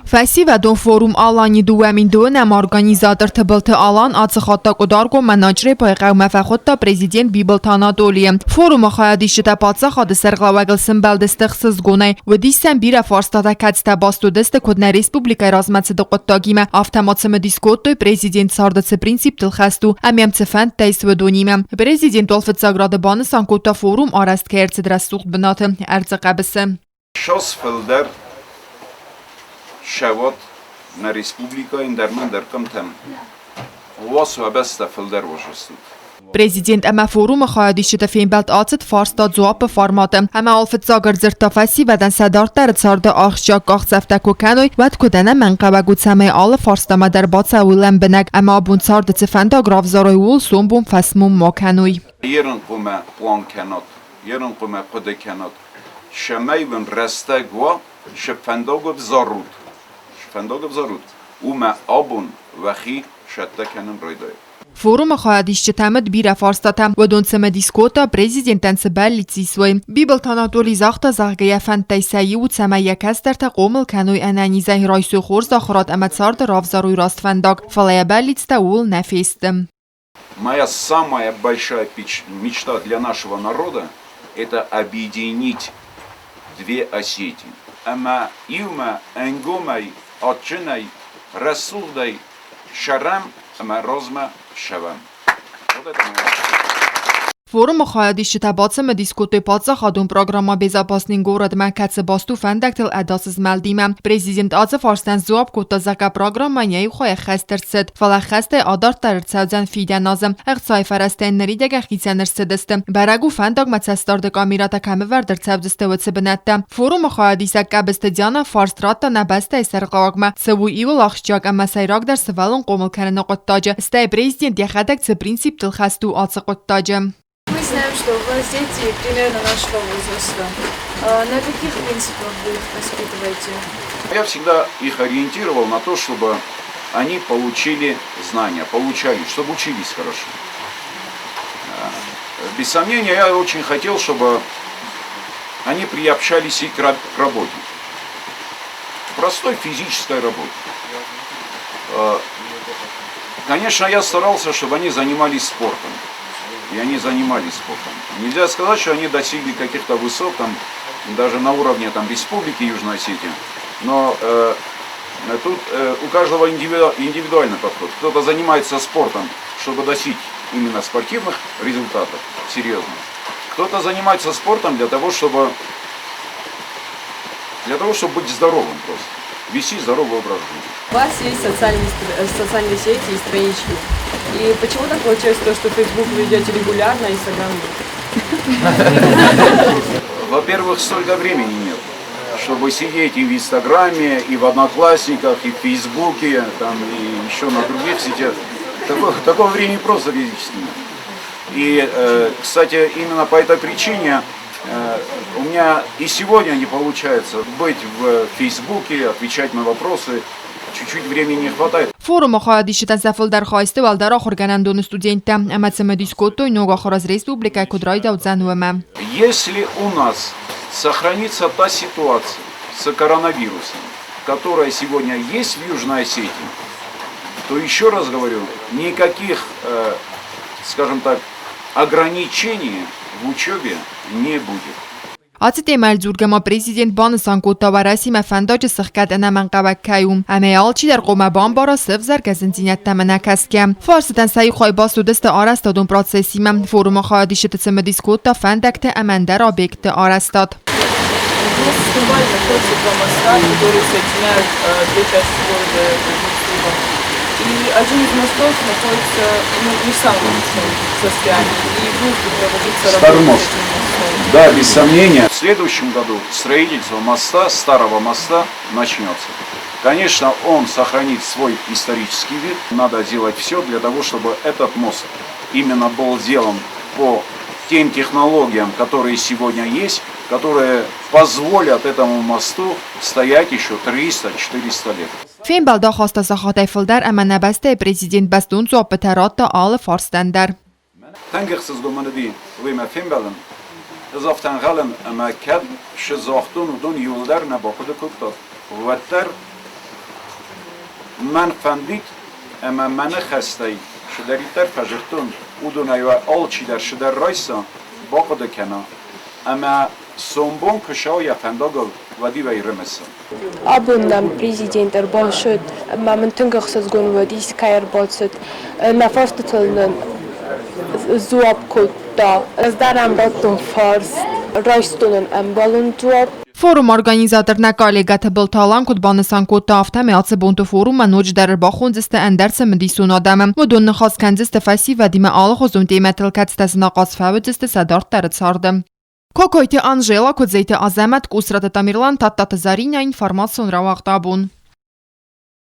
Festivalon forum alani دومین dönem organizator tıbıltı alan açıqatda qodargo menajre payqavma faxotta prezident Bibel Tanatoliye. Foruma xayadişi tapatsa xadı serqlavagılsın beldestıqsız gonay ve dişsen bir farstada katsta bastudeste kodna respublika razmatsı qottagime avtomatsımı diskottoy prezident sardısı prinsip tılxastu amyamцы fend teis ve donime. Prezident olfitsagradı banı sankota forum arast kertsidra suht binatı ertzaqabısı. Şosfelder شود na Respublikayın derman derkam tem. Was ve beste felder vajestut. Prezident ama forum xayadişi de fembelt atsit farsta cevap formatı. Ama alfitsagar zirta festivaldan sadartar sardı axşak axsafta kokanoy vat kodana manqaba gutsame al farsta madar batsa ulan benak ama bun sardı tsfanda gravzaroy ul sombum fasmum makanoy. Yerin kume plan kenot. Yerin kume kode kenot. Şemeyvin reste gwa şefendogov zarut. Şefendogov zarut. Ume abun vaxi şettekenin royday. Forum xayadişi tamid bir farstatam ve donseme diskota prezidenten sebellici svoy. Bibel Tanatoli zaxta zaxgaya fantaysayi u tsama yakastar ta qomil kanoy ananizay raysu xorz daxrat amatsard равzaruy rastfandag. Falaya bellicta ул nafestim. Моя самая большая мечта для нашего народа – это объединить две Осетии. Ama ilme, engomay, atçınay, resulday, şerem, ama rozma, şevem. Вот это моя. Forum xayadişi tabatseme diskutoy patsa xadun programa bezapasnin gorad makatse bastu fendaktel adasız meldime. Prezident azı farstan zuab kota zaka programa nyay xoy xasterset. Fala xaste adartar tsavzan fide nazım. Eqtsay farastenleri dege xitsenir sedestim. Baragu fendak matsastardı kamirata kami verdir tsavziste ve tsibinette. Forum xayadişi kabiste diana farstrata nabeste serqavagma. Tsevu iul axşak ama sayrak der sıvalın qomul kanını qottacı. Stay prezident yaxadak tse prinsip tilxastu atsı qottacı. Мы знаем, что в Осетии примерно нашего возраста. На каких принципах вы их воспитываете? Я всегда их ориентировал на то, чтобы они получили знания, чтобы учились хорошо. Без сомнения, я очень хотел, чтобы они приобщались и к работе. Простой физической работе. Конечно, я старался, чтобы они занимались спортом. И они занимались спортом. Нельзя сказать, что они достигли каких-то высот, там, даже на уровне там, Республики Южной Осетии. Но тут у каждого индивидуальный подход. Кто-то занимается спортом, чтобы достичь именно спортивных результатов, серьезно. Кто-то занимается спортом для того, чтобы быть здоровым просто. Вести здоровый образ жизни. У вас есть социальные сети и странички. И почему так получилось, что Facebook вы ведете регулярно, а Instagram нет? Во-первых, столько времени нет, чтобы сидеть и в Инстаграме, и в Одноклассниках, и в Фейсбуке, там, и еще на других сетях. Такого времени просто физически нет. И, кстати, именно по этой причине у меня и сегодня не получается быть в Фейсбуке, отвечать на вопросы. Чуть-чуть времени не хватает. Forum xayadişi tazafil der xaiste wal der axur ganandon studentta amatseme diskotoy noga xoraz respublika kudray davzanwema. Если у нас сохранится та ситуация с коронавирусом, которая сегодня есть в Южной Осетии, то еще раз говорю, никаких, скажем так, ограничений в учебе не будет. Atit emel zurgama prezident ban sankota و رسیم فنداج سخکت انمن قوک کیوم همه آلچی در قوم بان بارا صف زرگزن زینت تمنک است که فارستن سعی خواهی باست و دست آرست دادون پراتسیسیم فروم خواهدیشت تسمه دیسکوت تا فندکت امن در آبکت آرستاد. И один из мостов находится не в самом лучшем состоянии, и будет проводиться работа. Да, без сомнения. В следующем году строительство моста, старого моста, начнется. Конечно, он сохранит свой исторический вид. Надо делать все для того, чтобы этот мост именно был сделан по тем технологиям, которые сегодня есть, которые позволят этому мосту стоять еще 300-400 лет. Fembel da xasta saxatay filder ama nabaste prezident bastun sohbetarat da al farstender. Tengixsiz gomanadi vema fembelen izaftan galen ama kad şizaqtun udun yollar nabaxudu kubtat. Vatter من فندید اما من خسته شدری در فجرتون او دونایو آل چی در شدر رایسا باقد کنا اما سومبون کشای فنداگل ودی وی رمسا Abundan prezidentler başıd, mamın tüngüksüz gün vadis kayar başıd, nefastıtılının zuap kutta, azdaram battun fars, raystunun embalın zuap, Ֆորում օրգանիզատորնա կոլեգաթը բլթալան կուտբանսան կոտա ավտամեացը բոնտը ֆորումը նոջ դարր բախոնձստը əndərsə մդիսուն adamı. Մդոնը խասքանձստը ֆասի վադիմը ալը խոզում տեմətլկացտəs նaqas ֆավıcıstı սադարտ տարıtsardı. Կոկոյտի Անժելա կոձեյտի Ազəmət Կուսրատı Tamirlan Tattatı Zarina ինֆորմացիոն რავաղտաբուն.